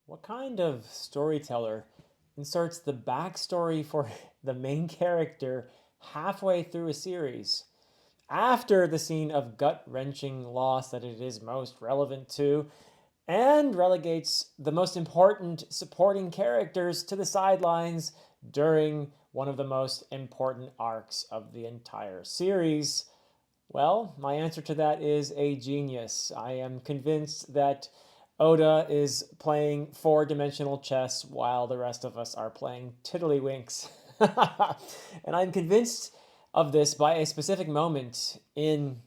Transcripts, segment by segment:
What kind of storyteller inserts the backstory for the main character halfway through a series, after the scene of gut-wrenching loss that it is most relevant to, and relegates the most important supporting characters to the sidelines during one of the most important arcs of the entire series? Well, my answer to that is a genius. I am convinced that Oda is playing four-dimensional chess while the rest of us are playing tiddlywinks. And I'm convinced of this by a specific moment in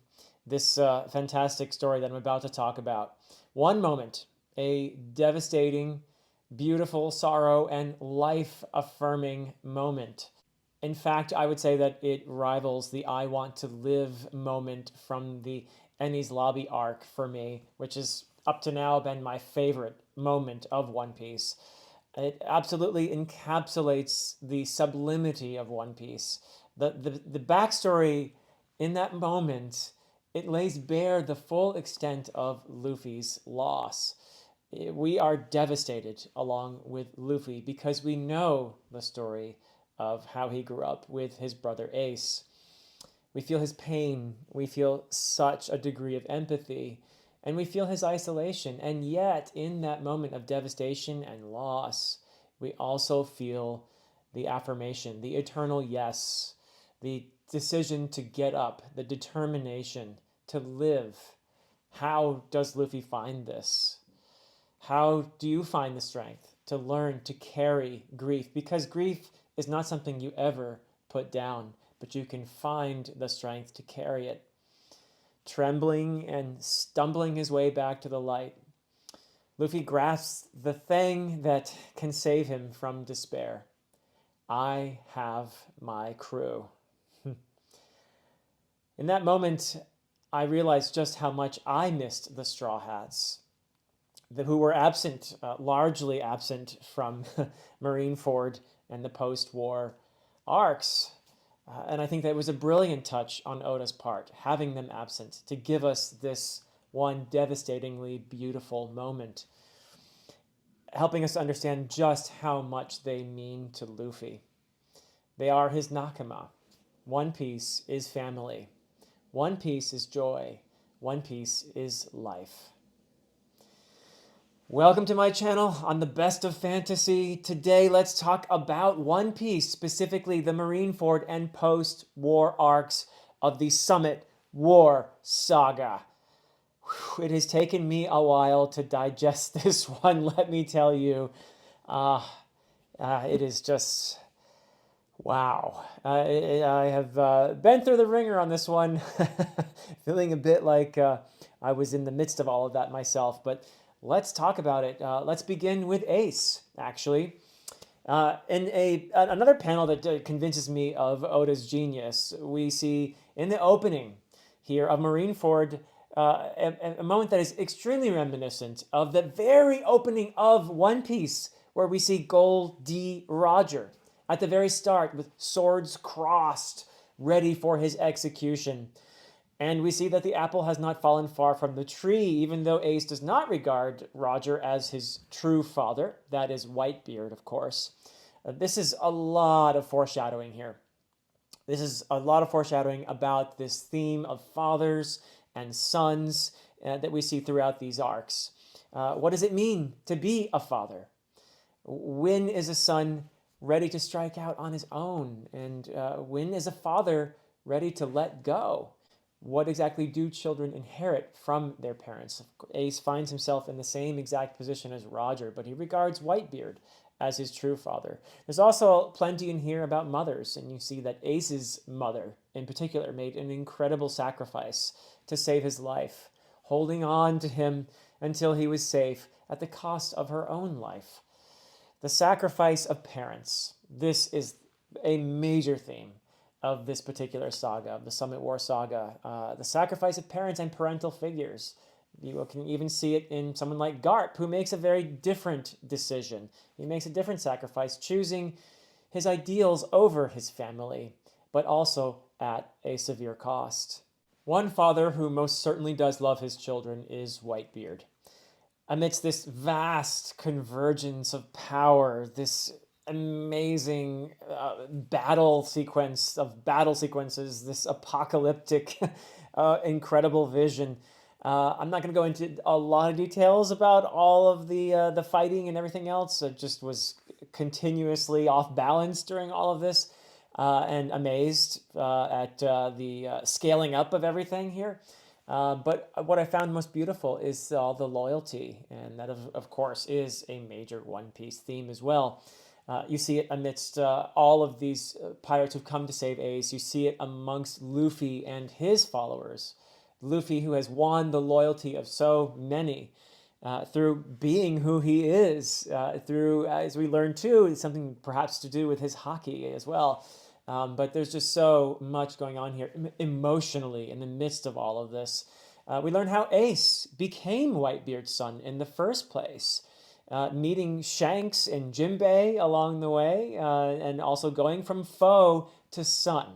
this fantastic story that I'm about to talk about. One moment, a devastating, beautiful sorrow and life-affirming moment. In fact, I would say that it rivals the I Want to Live moment from the Enies Lobby arc for me, which has up to now been my favorite moment of One Piece. It absolutely encapsulates the sublimity of One Piece. The backstory in that moment, it lays bare the full extent of Luffy's loss. We are devastated along with Luffy because we know the story of how he grew up with his brother Ace. We feel his pain, we feel such a degree of empathy, and we feel his isolation. And yet, in that moment of devastation and loss, we also feel the affirmation, the eternal yes, the decision to get up, the determination to live. How does Luffy find this? How do you find the strength to learn to carry grief? Because grief is not something you ever put down, but you can find the strength to carry it. Trembling and stumbling his way back to the light, Luffy grasps the thing that can save him from despair. I have my crew. In that moment, I realized just how much I missed the Straw Hats, who were absent, largely absent from Marineford and the post-war arcs. And I think that was a brilliant touch on Oda's part, having them absent, to give us this one devastatingly beautiful moment, helping us understand just how much they mean to Luffy. They are his nakama. One Piece is family. One Piece is joy. One Piece is life. Welcome to my channel on the best of fantasy. Today, let's talk about One Piece, specifically the Marineford and post-war arcs of the Summit War Saga. It has taken me a while to digest this one, let me tell you. It is just, wow. I have been through the ringer on this one, feeling a bit like I was in the midst of all of that myself, but let's talk about it. Let's begin with Ace, actually. In another panel that convinces me of Oda's genius, we see in the opening here of Marineford a moment that is extremely reminiscent of the very opening of One Piece, where we see Gold D. Roger at the very start with swords crossed, ready for his execution. And we see that the apple has not fallen far from the tree, even though Ace does not regard Roger as his true father. That is Whitebeard, of course. This is a lot of foreshadowing here. This is a lot of foreshadowing about this theme of fathers and sons that we see throughout these arcs. What does it mean to be a father? When is a son ready to strike out on his own? And when is a father ready to let go? What exactly do children inherit from their parents? Ace finds himself in the same exact position as Roger, but he regards Whitebeard as his true father. There's also plenty in here about mothers, and you see that Ace's mother, in particular, made an incredible sacrifice to save his life, holding on to him until he was safe at the cost of her own life. The sacrifice of parents. This is a major theme of this particular saga, the Summit War Saga. The sacrifice of parents and parental figures. You can even see it in someone like Garp, who makes a very different decision. He makes a different sacrifice, choosing his ideals over his family, but also at a severe cost. One father who most certainly does love his children is Whitebeard. amidst this vast convergence of power, this amazing battle sequences, this apocalyptic, incredible vision. I'm not going to go into a lot of details about all of the fighting and everything else. It just was continuously off balance during all of this, and amazed at the scaling up of everything here. But what I found most beautiful is all the loyalty, and that, of course, is a major One Piece theme as well. You see it amidst all of these pirates who've come to save Ace. You see it amongst Luffy and his followers. Luffy, who has won the loyalty of so many through being who he is, through, as we learn too, something perhaps to do with his haki as well. But there's just so much going on here emotionally in the midst of all of this. We learn how Ace became Whitebeard's son in the first place, meeting Shanks and Jimbei along the way, and also going from foe to son,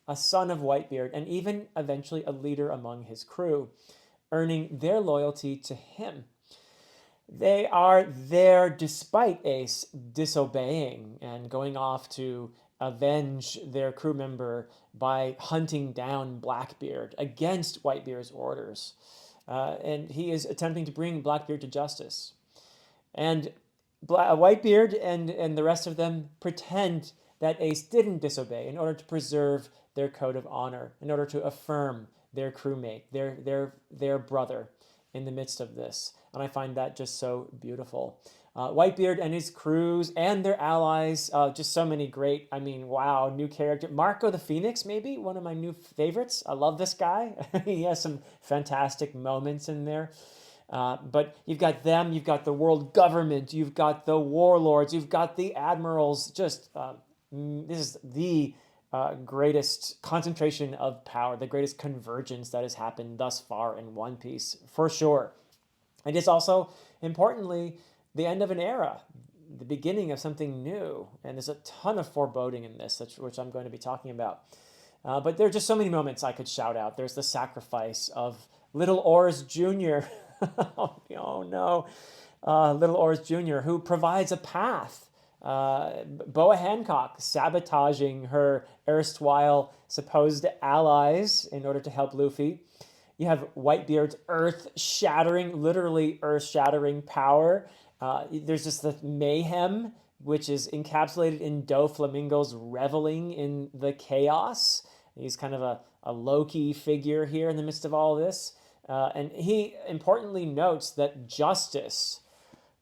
a son of Whitebeard, and even eventually a leader among his crew, earning their loyalty to him. They are there despite Ace disobeying and going off to avenge their crew member by hunting down Blackbeard against Whitebeard's orders. And he is attempting to bring Blackbeard to justice. And Whitebeard and the rest of them pretend that Ace didn't disobey in order to preserve their code of honor, in order to affirm their crewmate, their brother in the midst of this. And I find that just so beautiful. Whitebeard and his crews and their allies, just so many great, I mean, wow, new character. Marco the Phoenix, maybe, one of my new favorites. I love this guy. He has some fantastic moments in there. But you've got them, you've got the world government, you've got the warlords, you've got the admirals. Just, this is the greatest concentration of power, the greatest convergence that has happened thus far in One Piece, for sure. And it's also, importantly, the end of an era, the beginning of something new. And there's a ton of foreboding in this, which I'm going to be talking about. But there are just so many moments I could shout out. There's the sacrifice of Little Oars Jr. Oh no. Little Oars Jr., who provides a path. Boa Hancock sabotaging her erstwhile supposed allies in order to help Luffy. You have Whitebeard's earth-shattering, literally earth-shattering power. There's just the mayhem, which is encapsulated in Doflamingo's reveling in the chaos. He's kind of a Loki figure here in the midst of all this. And he importantly notes that justice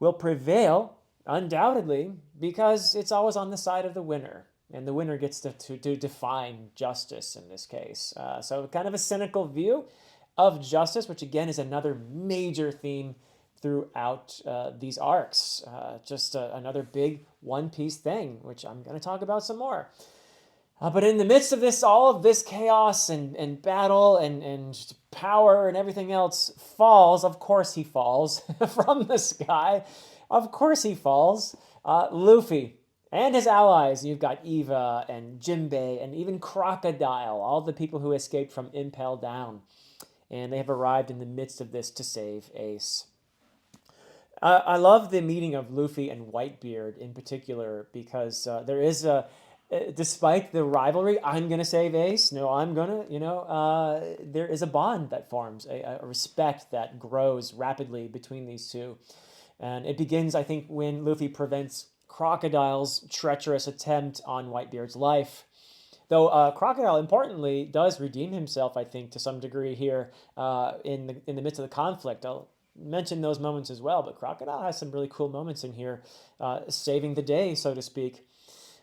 will prevail, undoubtedly, because it's always on the side of the winner. And the winner gets to define justice in this case. So kind of a cynical view of justice, which again is another major theme throughout these arcs. Just another big One Piece thing, which I'm going to talk about some more. But in the midst of this, all of this chaos and battle and power and everything else falls. Of course he falls from the sky. Of course he falls. Luffy and his allies. You've got Eva and Jimbei and even Crocodile, all the people who escaped from Impel Down. And they have arrived in the midst of this to save Ace. I love the meeting of Luffy and Whitebeard in particular because there is a, despite the rivalry, I'm going to save Ace, no, I'm going to, there is a bond that forms, a respect that grows rapidly between these two. And it begins, I think, when Luffy prevents Crocodile's treacherous attempt on Whitebeard's life. Though Crocodile, importantly, does redeem himself, I think, to some degree here in the midst of the conflict. I'll mention those moments as well, but Crocodile has some really cool moments in here, saving the day, so to speak.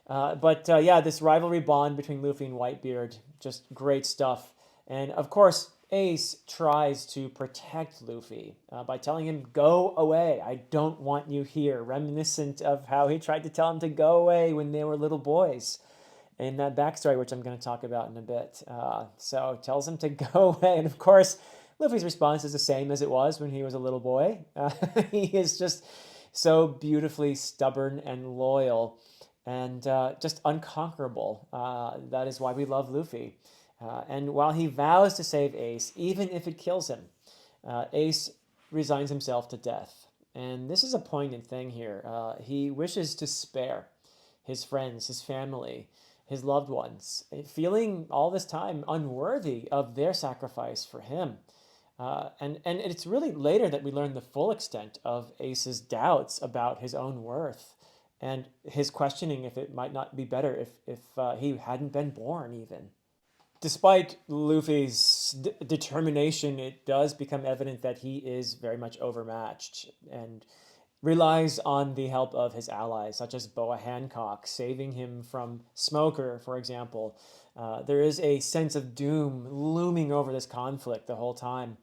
But yeah, this rivalry bond between Luffy and Whitebeard, just great stuff. And of course, Ace tries to protect Luffy by telling him, go away, I don't want you here, reminiscent of how he tried to tell him to go away when they were little boys. In that backstory, which I'm going to talk about in a bit. So tells him to go away. And of course, Luffy's response is the same as it was when he was a little boy. He is just so beautifully stubborn and loyal and just unconquerable. That is why we love Luffy. And while he vows to save Ace, even if it kills him, Ace resigns himself to death. And this is a poignant thing here. He wishes to spare his friends, his family, his loved ones, feeling all this time unworthy of their sacrifice for him. And it's really later that we learn the full extent of Ace's doubts about his own worth and his questioning if it might not be better if he hadn't been born even. Despite Luffy's determination, it does become evident that he is very much overmatched and relies on the help of his allies, such as Boa Hancock, saving him from Smoker, for example. There is a sense of doom looming over this conflict the whole time.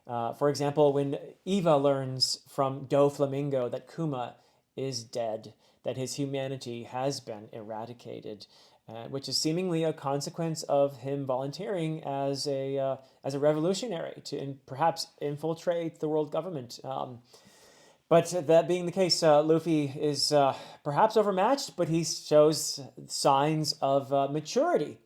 For example, when Eva learns from Doflamingo that Kuma is dead, that his humanity has been eradicated, which is seemingly a consequence of him volunteering as a revolutionary to perhaps infiltrate the world government. But that being the case, Luffy is perhaps overmatched, but he shows signs of maturity.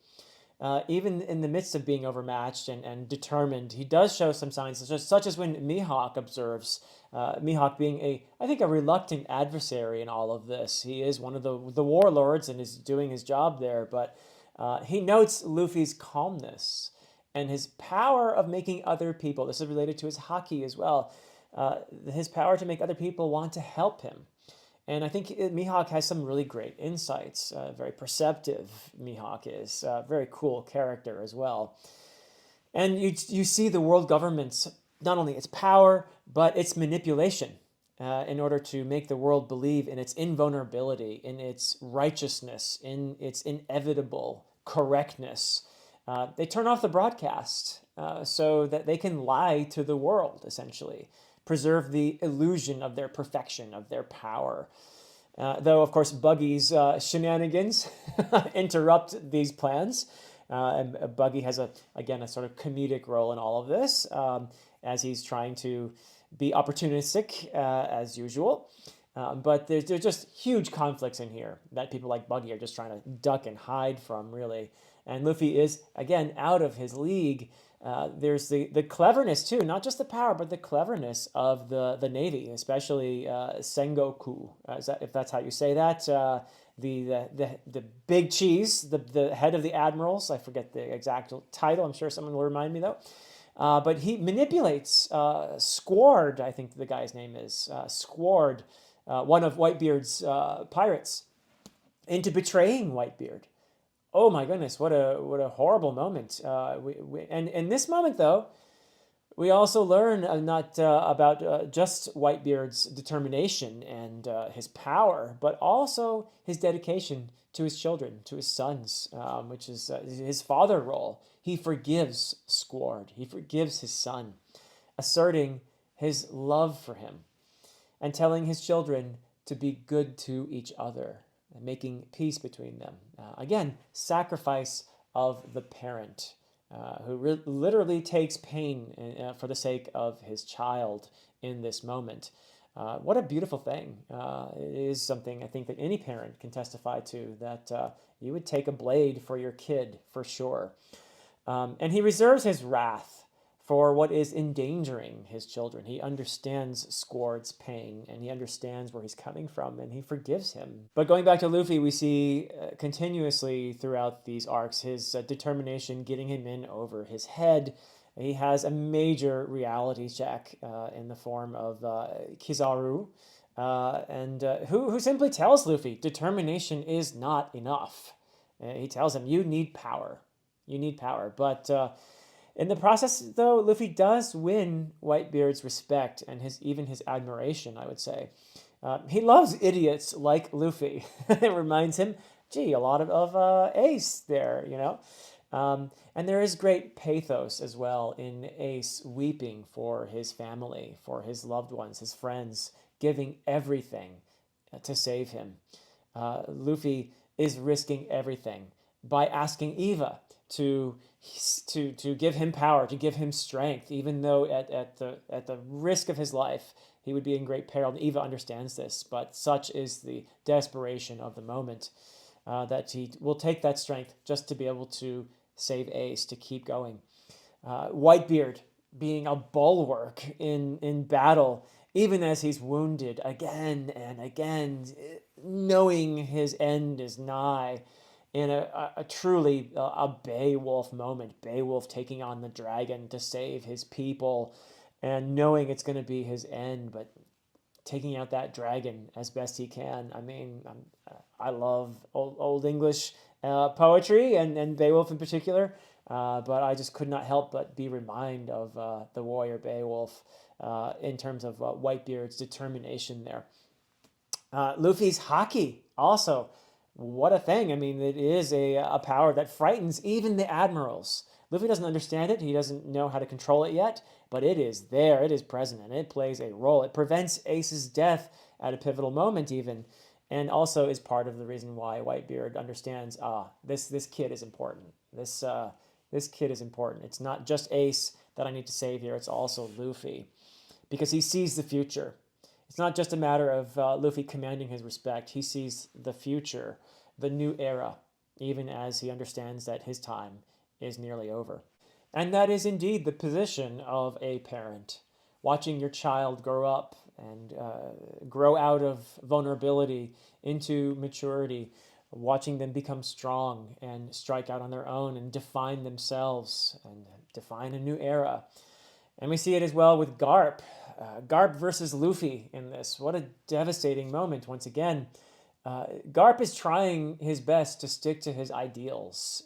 Even in the midst of being overmatched and determined, he does show some signs, such as when Mihawk observes, Mihawk being I think, a reluctant adversary in all of this. He is one of the warlords and is doing his job there, but he notes Luffy's calmness and his power of making other people, this is related to his haki as well, his power to make other people want to help him. And I think Mihawk has some really great insights. Very perceptive, Mihawk is. Very cool character as well. And you see the world government's, not only its power, but its manipulation in order to make the world believe in its invulnerability, in its righteousness, in its inevitable correctness. They turn off the broadcast so that they can lie to the world, essentially. Preserve the illusion of their perfection, of their power. Though, of course, Buggy's shenanigans interrupt these plans. And Buggy has, again, a sort of comedic role in all of this, as he's trying to be opportunistic, as usual. But there's just huge conflicts in here that people like Buggy are just trying to duck and hide from, really. And Luffy is, again, out of his league. There's the cleverness, too, not just the power, but the cleverness of the Navy, especially Sengoku, if that's how you say that. The big cheese, the head of the admirals. I forget the exact title. I'm sure someone will remind me, though. But he manipulates Squard, I think the guy's name is, Squard, one of Whitebeard's pirates, into betraying Whitebeard. Oh my goodness, what a horrible moment. And in this moment, though, we also learn not about just Whitebeard's determination and his power, but also his dedication to his children, to his sons, which is his father role. He forgives Squard. He forgives his son, asserting his love for him and telling his children to be good to each other and making peace between them. Again, sacrifice of the parent who literally takes pain for the sake of his child in this moment. What a beautiful thing. It is something I think that any parent can testify to, that you would take a blade for your kid for sure. And he reserves his wrath for what is endangering his children. He understands Squard's pain, and he understands where he's coming from, and he forgives him. But going back to Luffy, we see continuously throughout these arcs his determination getting him in over his head. He has a major reality check in the form of Kizaru, who simply tells Luffy determination is not enough. He tells him, you need power. You need power. But in the process, though, Luffy does win Whitebeard's respect and even his admiration, I would say. He loves idiots like Luffy. It reminds him, gee, a lot of Ace there, you know. And there is great pathos as well in Ace weeping for his family, for his loved ones, his friends, giving everything to save him. Luffy is risking everything by asking Eva to give him power, to give him strength, even though at the risk of his life, he would be in great peril. And Eva understands this, but such is the desperation of the moment that he will take that strength just to be able to save Ace, to keep going. Whitebeard being a bulwark in battle even as he's wounded again and again, knowing his end is nigh. In a truly a Beowulf moment, Beowulf taking on the dragon to save his people, and knowing it's going to be his end, but taking out that dragon as best he can. I mean, I love old English poetry and Beowulf in particular, but I just could not help but be reminded of the warrior Beowulf in terms of Whitebeard's determination there. Luffy's hockey also, what a thing. I mean, it is a power that frightens even the admirals. Luffy doesn't understand it. He doesn't know how to control it yet, but it is there. It is present, and it plays a role. It prevents Ace's death at a pivotal moment even, and also is part of the reason why Whitebeard understands, this kid is important. This kid is important. It's not just Ace that I need to save here. It's also Luffy, because he sees the future. It's not just a matter of Luffy commanding his respect. He sees the future, the new era, even as he understands that his time is nearly over. And that is indeed the position of a parent. Watching your child grow up and grow out of vulnerability into maturity, watching them become strong and strike out on their own and define themselves and define a new era. And we see it as well with Garp. Garp versus Luffy in this. What a devastating moment once again. Garp is trying his best to stick to his ideals.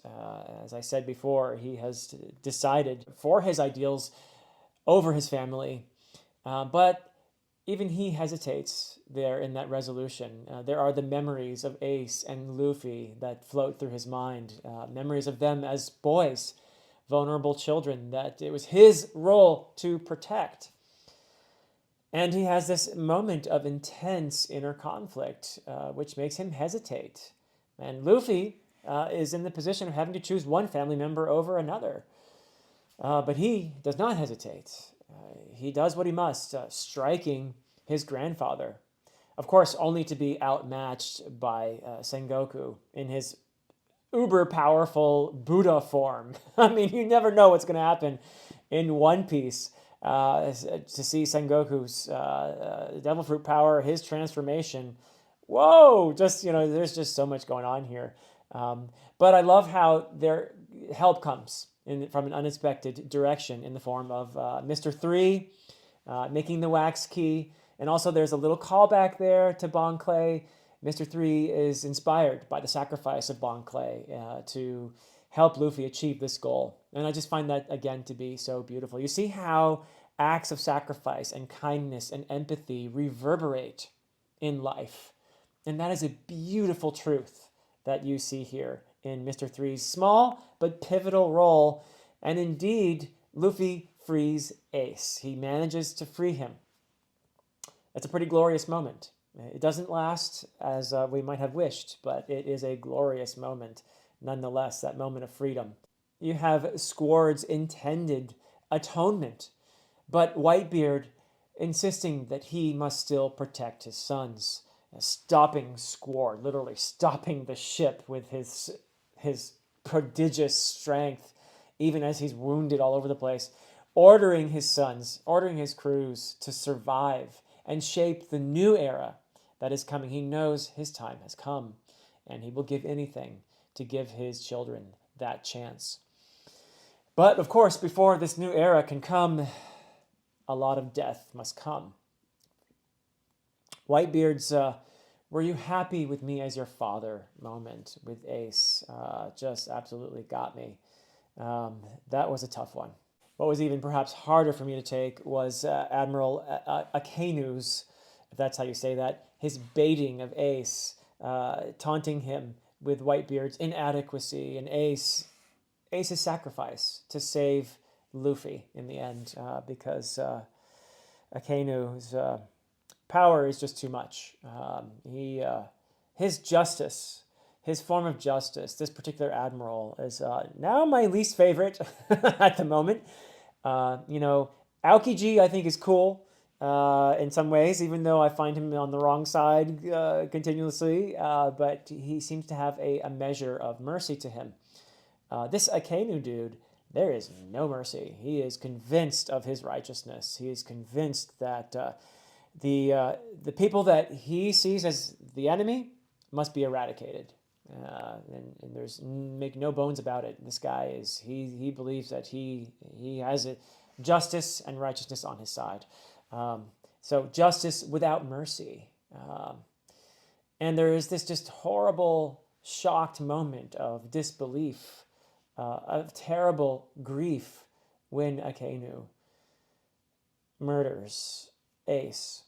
As I said before, he has decided for his ideals over his family. But even he hesitates there in that resolution. There are the memories of Ace and Luffy that float through his mind, memories of them as boys, vulnerable children that it was his role to protect. And he has this moment of intense inner conflict, which makes him hesitate. And Luffy is in the position of having to choose one family member over another. But he does not hesitate. He does what he must, striking his grandfather. Of course, only to be outmatched by Sengoku in his uber powerful Buddha form. I mean, you never know what's going to happen in One Piece. To see Sengoku's devil fruit power, his transformation. Whoa, there's just so much going on here. But I love how their help comes from an unexpected direction in the form of Mr. 3 making the wax key. And also there's a little callback there to Bon Clay. Mr. 3 is inspired by the sacrifice of Bon Clay to help Luffy achieve this goal. And I just find that, again, to be so beautiful. You see how acts of sacrifice and kindness and empathy reverberate in life. And that is a beautiful truth that you see here in Mr. 3's small but pivotal role. And indeed, Luffy frees Ace. He manages to free him. It's a pretty glorious moment. It doesn't last as we might have wished, but it is a glorious moment. Nonetheless, that moment of freedom. You have Squard's intended atonement, but Whitebeard insisting that he must still protect his sons, stopping Squard, literally stopping the ship with his prodigious strength, even as he's wounded all over the place, ordering his sons, ordering his crews to survive and shape the new era that is coming. He knows his time has come, and he will give anything to give his children that chance. But of course, before this new era can come, a lot of death must come. Whitebeard's "were you happy with me as your father" moment with Ace just absolutely got me. That was a tough one. What was even perhaps harder for me to take was Admiral Akanu's, if that's how you say that, his baiting of Ace, taunting him with Whitebeard's inadequacy and Ace's sacrifice to save Luffy in the end, because Akanu's power is just too much. His justice, his form of justice, this particular admiral is now my least favorite at the moment. Aokiji I think is cool in some ways, even though I find him on the wrong side continuously, but he seems to have a measure of mercy to him. This Akenu dude, there is no mercy. He is convinced of his righteousness. He is convinced that The people that he sees as the enemy must be eradicated. And there's make no bones about it. This guy is he believes that he has it, justice and righteousness on his side. So justice without mercy. And there is this just horrible, shocked moment of disbelief, of terrible grief when Akainu murders Ace.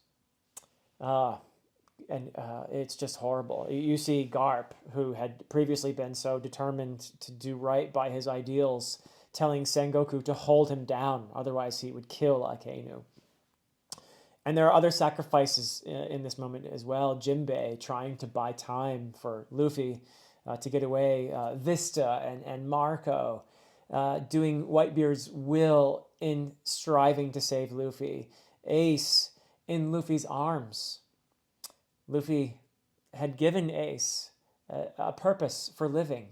And it's just horrible. You see Garp, who had previously been so determined to do right by his ideals, telling Sengoku to hold him down, otherwise he would kill Akainu. And there are other sacrifices in this moment as well. Jimbei trying to buy time for Luffy to get away. Vista and Marco doing Whitebeard's will in striving to save Luffy. Ace in Luffy's arms. Luffy had given Ace a purpose for living.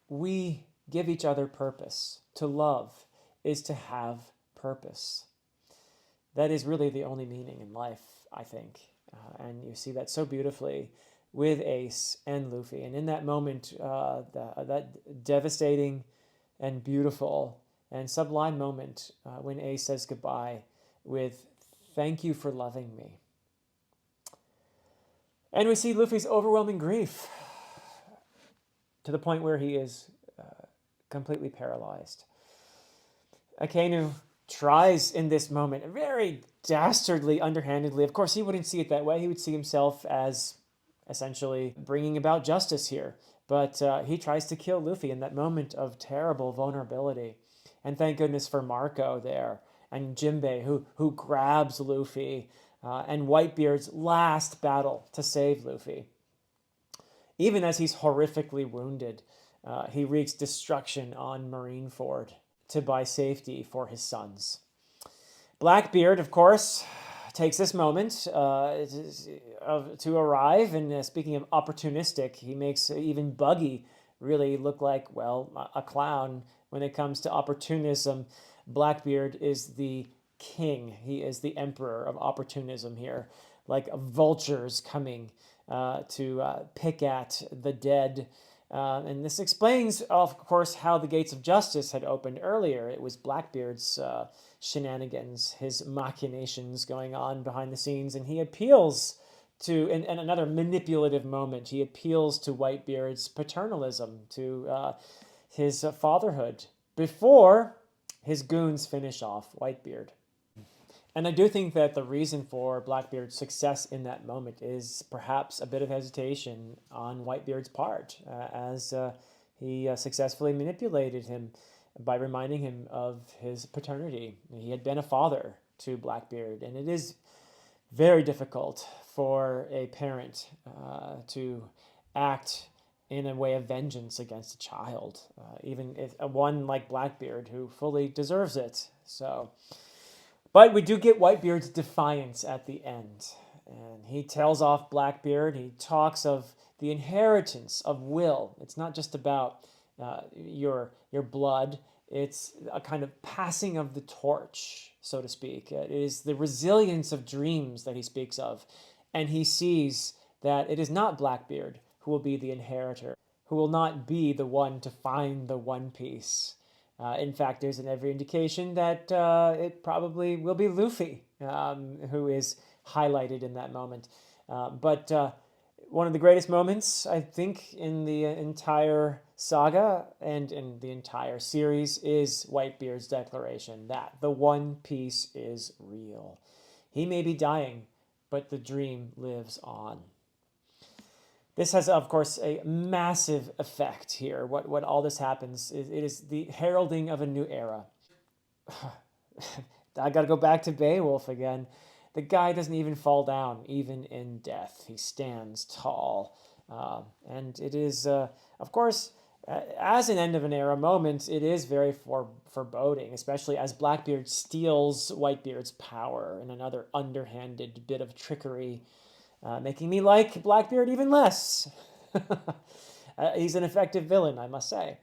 We give each other purpose. To love is to have purpose. That is really the only meaning in life, I think. And you see that so beautifully with Ace and Luffy. And in that moment, that devastating and beautiful and sublime moment when Ace says goodbye with, "Thank you for loving me." And we see Luffy's overwhelming grief to the point where he is completely paralyzed. Akainu tries in this moment, very dastardly, underhandedly. Of course, he wouldn't see it that way. He would see himself as essentially bringing about justice here. But he tries to kill Luffy in that moment of terrible vulnerability. And thank goodness for Marco there and Jimbei, who grabs Luffy, and Whitebeard's last battle to save Luffy. Even as he's horrifically wounded, he wreaks destruction on Marineford to buy safety for his sons. Blackbeard, of course, takes this moment to arrive, and speaking of opportunistic, he makes even Buggy really look like, well, a clown when it comes to opportunism. Blackbeard is the king. He is the emperor of opportunism here, like vultures coming to pick at the dead. And this explains, of course, how the gates of justice had opened earlier. It was Blackbeard's shenanigans, his machinations going on behind the scenes, and he appeals to, in another manipulative moment, he appeals to Whitebeard's paternalism, to his fatherhood, before his goons finish off Whitebeard. And I do think that the reason for Blackbeard's success in that moment is perhaps a bit of hesitation on Whitebeard's part, as he successfully manipulated him by reminding him of his paternity. He had been a father to Blackbeard, and it is very difficult for a parent to act in a way of vengeance against a child, even if one like Blackbeard who fully deserves it. But we do get Whitebeard's defiance at the end. And he tells off Blackbeard. He talks of the inheritance of will. It's not just about your blood. It's a kind of passing of the torch, so to speak. It is the resilience of dreams that he speaks of. And he sees that it is not Blackbeard who will be the inheritor, who will not be the one to find the One Piece. In fact, there's every indication that it probably will be Luffy who is highlighted in that moment. But one of the greatest moments, I think, in the entire saga and in the entire series is Whitebeard's declaration that the One Piece is real. He may be dying, but the dream lives on. This has, of course, a massive effect here. What all this happens is it is the heralding of a new era. I got to go back to Beowulf again. The guy doesn't even fall down, even in death. He stands tall. And it is, of course, as an end of an era moment, it is very foreboding, especially as Blackbeard steals Whitebeard's power in another underhanded bit of trickery, making me like Blackbeard even less. He's an effective villain, I must say.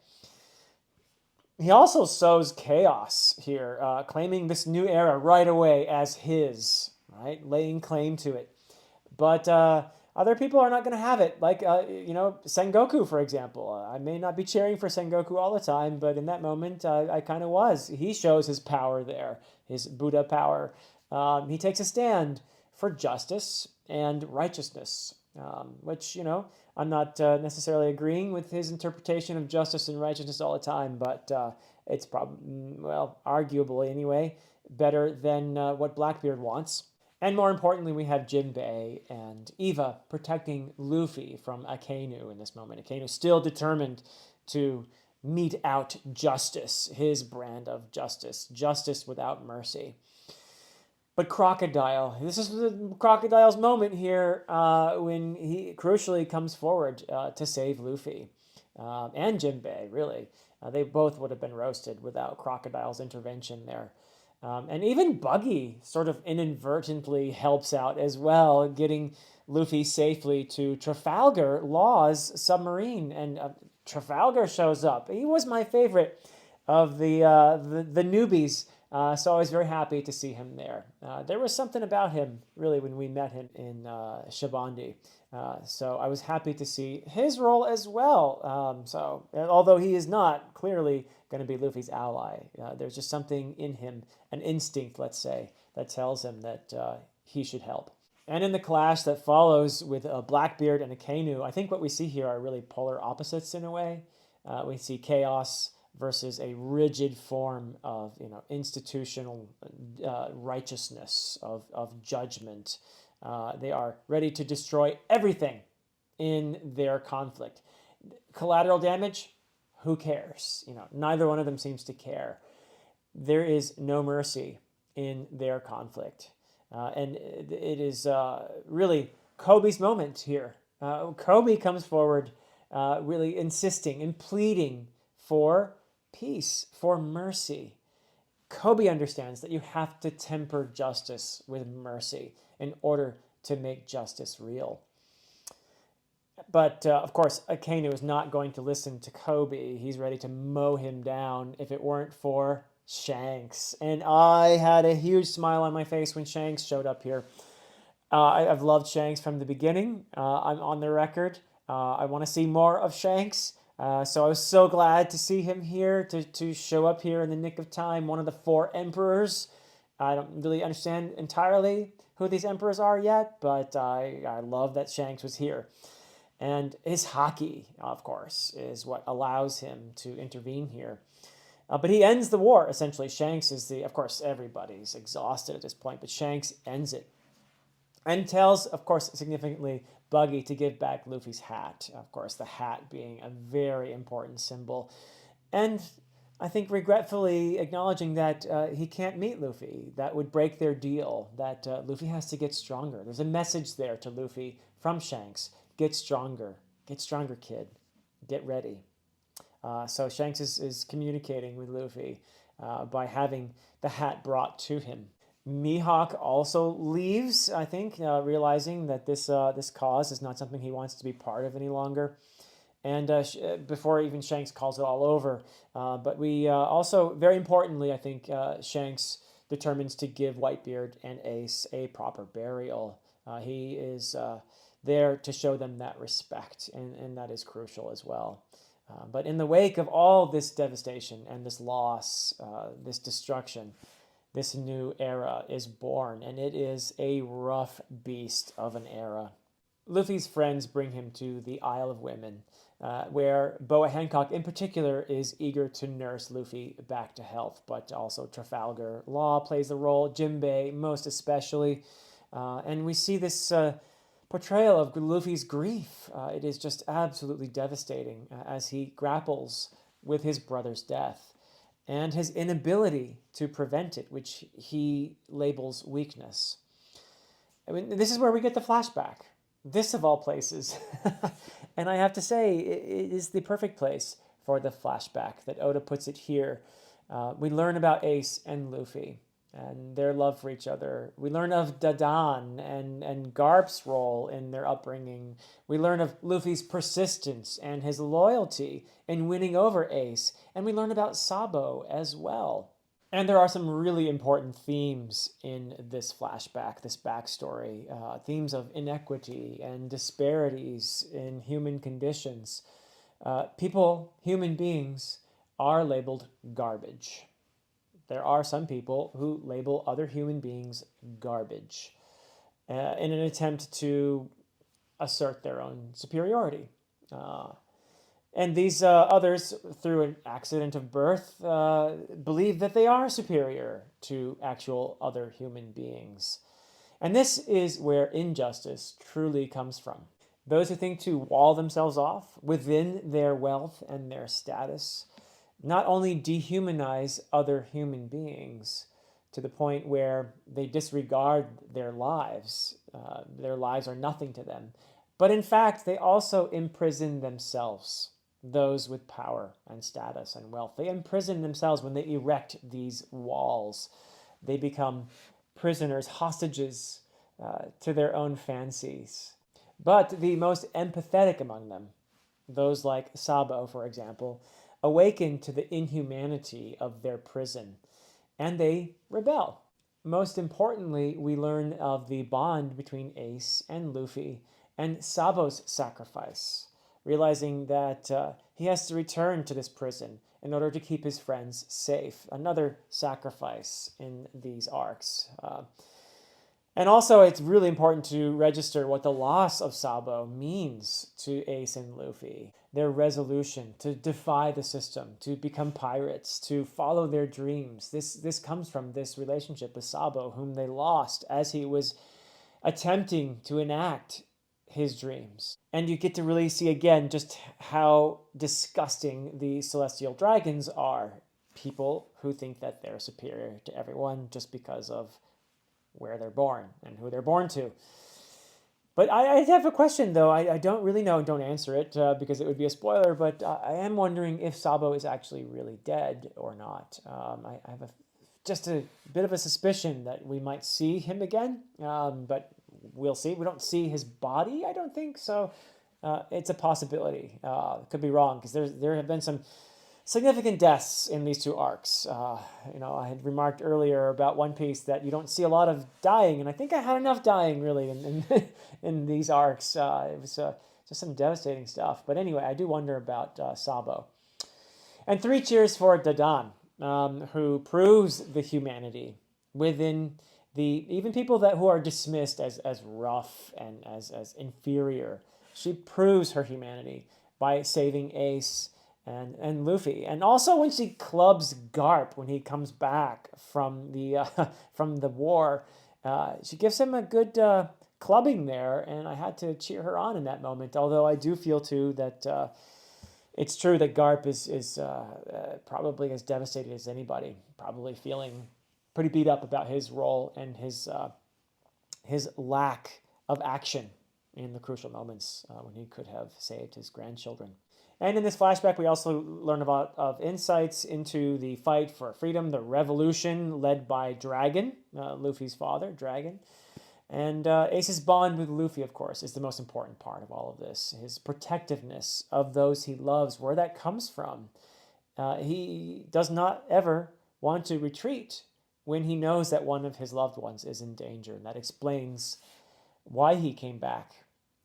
He also sows chaos here, claiming this new era right away as his. right? Laying claim to it. But other people are not going to have it. Like, Sengoku, for example. I may not be cheering for Sengoku all the time, but in that moment, I kind of was. He shows his power there, his Buddha power. He takes a stand for justice and righteousness, which, I'm not necessarily agreeing with his interpretation of justice and righteousness all the time, but it's probably, well, arguably anyway, better than what Blackbeard wants. And more importantly, we have Jimbei and Eva protecting Luffy from Akainu in this moment. Akainu still determined to mete out justice, his brand of justice, justice without mercy. But Crocodile, this is Crocodile's moment here when he crucially comes forward to save Luffy and Jimbei, really. They both would have been roasted without Crocodile's intervention there. And even Buggy sort of inadvertently helps out as well, getting Luffy safely to Trafalgar Law's submarine. And Trafalgar shows up. He was my favorite of the newbies, so I was very happy to see him there. There was something about him, really, when we met him in Shabandi. So I was happy to see his role as well. So although he is not clearly going to be Luffy's ally, there's just something in him, an instinct, let's say, that tells him that he should help. And in the clash that follows with Blackbeard and Akainu, I think what we see here are really polar opposites in a way. We see chaos versus a rigid form of institutional righteousness, of judgment. They are ready to destroy everything in their conflict. Collateral damage, who cares? Neither one of them seems to care. There is no mercy in their conflict. And it is really Kobe's moment here. Kobe comes forward really insisting and pleading for peace, for mercy. Kobe understands that you have to temper justice with mercy in order to make justice real. But, of course, Akainu is not going to listen to Kobe. He's ready to mow him down if it weren't for Shanks. And I had a huge smile on my face when Shanks showed up here. I've loved Shanks from the beginning. I'm on the record. I want to see more of Shanks. So I was so glad to see him here, to show up here in the nick of time. One of the 4 emperors. I don't really understand entirely who these emperors are yet, but I love that Shanks was here. And his haki, of course, is what allows him to intervene here. But he ends the war, essentially. Shanks is of course, everybody's exhausted at this point, but Shanks ends it. And tells, of course, significantly, Buggy to give back Luffy's hat. Of course, the hat being a very important symbol. And I think regretfully acknowledging that he can't meet Luffy. That would break their deal, that Luffy has to get stronger. There's a message there to Luffy from Shanks. Get stronger, kid. Get ready. So Shanks is communicating with Luffy by having the hat brought to him. Mihawk also leaves, I think, realizing that this cause is not something he wants to be part of any longer. And before even Shanks calls it all over. But we also, very importantly, I think, Shanks determines to give Whitebeard and Ace a proper burial. He is there to show them that respect, and that is crucial as well. But in the wake of all this devastation and this loss, this destruction, this new era is born, and it is a rough beast of an era. Luffy's friends bring him to the Isle of Women, where Boa Hancock in particular is eager to nurse Luffy back to health, but also Trafalgar Law plays the role, Jimbei most especially, and we see this portrayal of Luffy's grief. It is just absolutely devastating as he grapples with his brother's death and his inability to prevent it, which he labels weakness. I mean, this is where we get the flashback. This of all places. And I have to say, it is the perfect place for the flashback that Oda puts it here. We learn about Ace and Luffy and their love for each other. We learn of Dadan and Garp's role in their upbringing. We learn of Luffy's persistence and his loyalty in winning over Ace. And we learn about Sabo as well. And there are some really important themes in this flashback, this backstory, themes of inequity and disparities in human conditions. People, human beings, are labeled garbage. There are some people who label other human beings garbage in an attempt to assert their own superiority. Uh, and these others, through an accident of birth, believe that they are superior to actual other human beings. And this is where injustice truly comes from. Those who think to wall themselves off within their wealth and their status not only dehumanize other human beings to the point where they disregard their lives are nothing to them, but in fact, they also imprison themselves, those with power and status and wealth. They imprison themselves when they erect these walls. They become prisoners, hostages to their own fancies. But the most empathetic among them, those like Sabo, for example, awaken to the inhumanity of their prison and they rebel. Most importantly, we learn of the bond between Ace and Luffy and Sabo's sacrifice, realizing that he has to return to this prison in order to keep his friends safe. Another sacrifice in these arcs. And also, it's really important to register what the loss of Sabo means to Ace and Luffy. Their resolution to defy the system, to become pirates, to follow their dreams. This comes from this relationship with Sabo, whom they lost as he was attempting to enact his dreams. And you get to really see again just how disgusting the celestial dragons are. People who think that they're superior to everyone just because of where they're born and who they're born to. But I have a question, though. I don't really know. Don't answer it because it would be a spoiler. But I am wondering if Sabo is actually really dead or not. I have just a bit of a suspicion that we might see him again. But we'll see. We don't see his body, I don't think. So it's a possibility. Could be wrong because there have been some significant deaths in these two arcs. I had remarked earlier about One Piece that you don't see a lot of dying, and I think I had enough dying really in these arcs. It was just some devastating stuff. But anyway, I do wonder about Sabo. And 3 cheers for Dadan, who proves the humanity within the even people who are dismissed as rough and as inferior. She proves her humanity by saving Ace and Luffy, and also when she clubs Garp when he comes back from the from the war, she gives him a good clubbing there, and I had to cheer her on in that moment. Although I do feel too that it's true that Garp is probably as devastated as anybody, probably feeling pretty beat up about his role and his lack of action in the crucial moments when he could have saved his grandchildren. And in this flashback, we also learn about insights into the fight for freedom, the revolution led by Dragon, Luffy's father, Dragon. And Ace's bond with Luffy, of course, is the most important part of all of this. His protectiveness of those he loves, where that comes from. He does not ever want to retreat when he knows that one of his loved ones is in danger. And that explains why he came back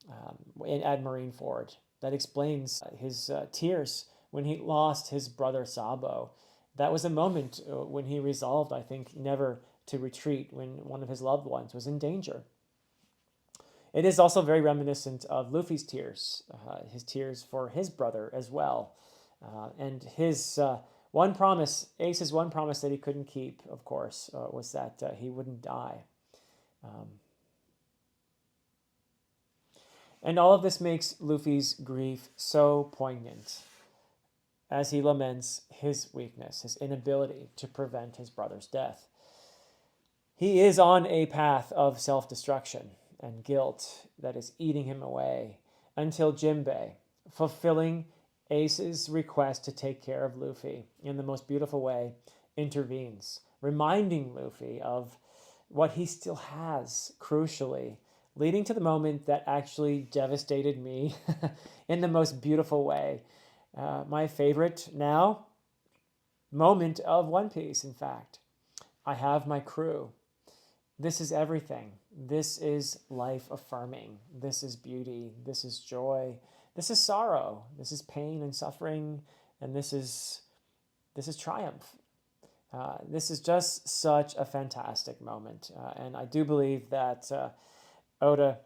at Marineford. That explains his tears when he lost his brother Sabo. That was a moment when he resolved, I think, never to retreat when one of his loved ones was in danger. It is also very reminiscent of Luffy's tears for his brother as well. And his Ace's one promise that he couldn't keep, of course, was that he wouldn't die. And all of this makes Luffy's grief so poignant as he laments his weakness, his inability to prevent his brother's death. He is on a path of self-destruction and guilt that is eating him away until Jimbei, fulfilling Ace's request to take care of Luffy in the most beautiful way, intervenes, reminding Luffy of what he still has, crucially, leading to the moment that actually devastated me in the most beautiful way. My favorite now, moment of One Piece, in fact. I have my crew. This is everything. This is life affirming. This is beauty. This is joy. This is sorrow. This is pain and suffering. And this is triumph. This is just such a fantastic moment. And I do believe that Oda,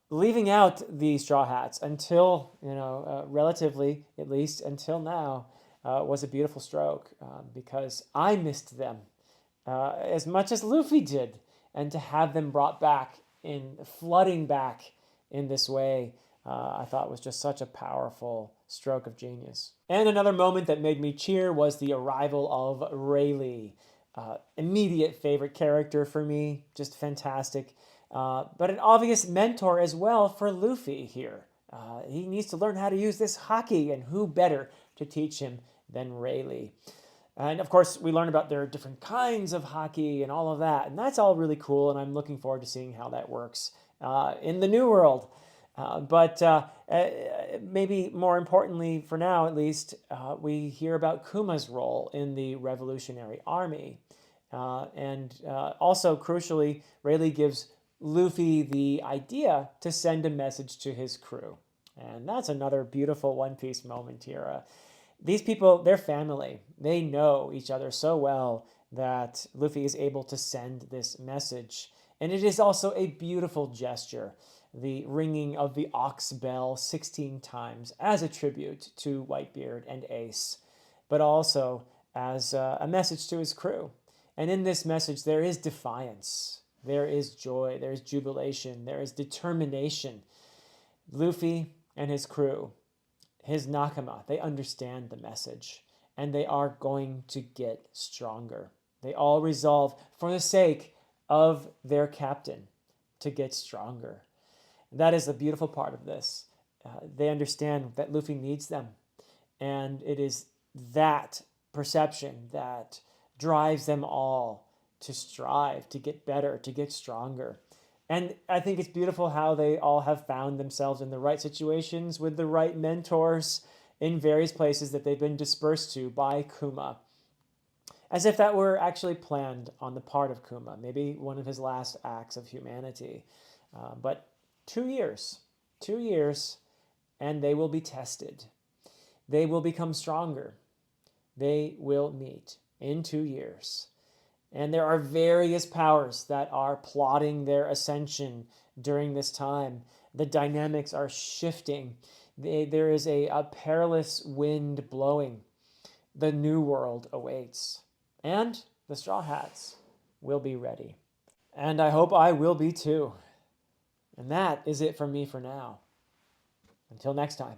leaving out the Straw Hats until, relatively, at least until now, was a beautiful stroke because I missed them as much as Luffy did. And to have them brought back flooding back in this way, I thought was just such a powerful stroke of genius. And another moment that made me cheer was the arrival of Rayleigh. Immediate favorite character for me, just fantastic. But an obvious mentor as well for Luffy here. He needs to learn how to use this haki, and who better to teach him than Rayleigh? And of course, we learn about their different kinds of haki and all of that. And that's all really cool, and I'm looking forward to seeing how that works in the new world. But maybe more importantly, for now at least, we hear about Kuma's role in the Revolutionary Army. And also, crucially, Rayleigh gives Luffy the idea to send a message to his crew. And that's another beautiful One Piece moment here. These people, they're family. They know each other so well that Luffy is able to send this message. And it is also a beautiful gesture, the ringing of the ox bell 16 times as a tribute to Whitebeard and Ace, but also as a message to his crew. And in this message, there is defiance, there is joy, there is jubilation, there is determination. Luffy and his crew, his nakama, they understand the message, and they are going to get stronger. They all resolve, for the sake of their captain, to get stronger. That is the beautiful part of this. They understand that Luffy needs them, and it is that perception that drives them all to strive, to get better, to get stronger. And I think it's beautiful how they all have found themselves in the right situations with the right mentors in various places that they've been dispersed to by Kuma. As if that were actually planned on the part of Kuma, maybe one of his last acts of humanity. But 2 years, and they will be tested. They will become stronger. They will meet in 2 years. And there are various powers that are plotting their ascension during this time. The dynamics are shifting. There is a perilous wind blowing. The new world awaits. And the Straw Hats will be ready. And I hope I will be too. And that is it from me for now. Until next time.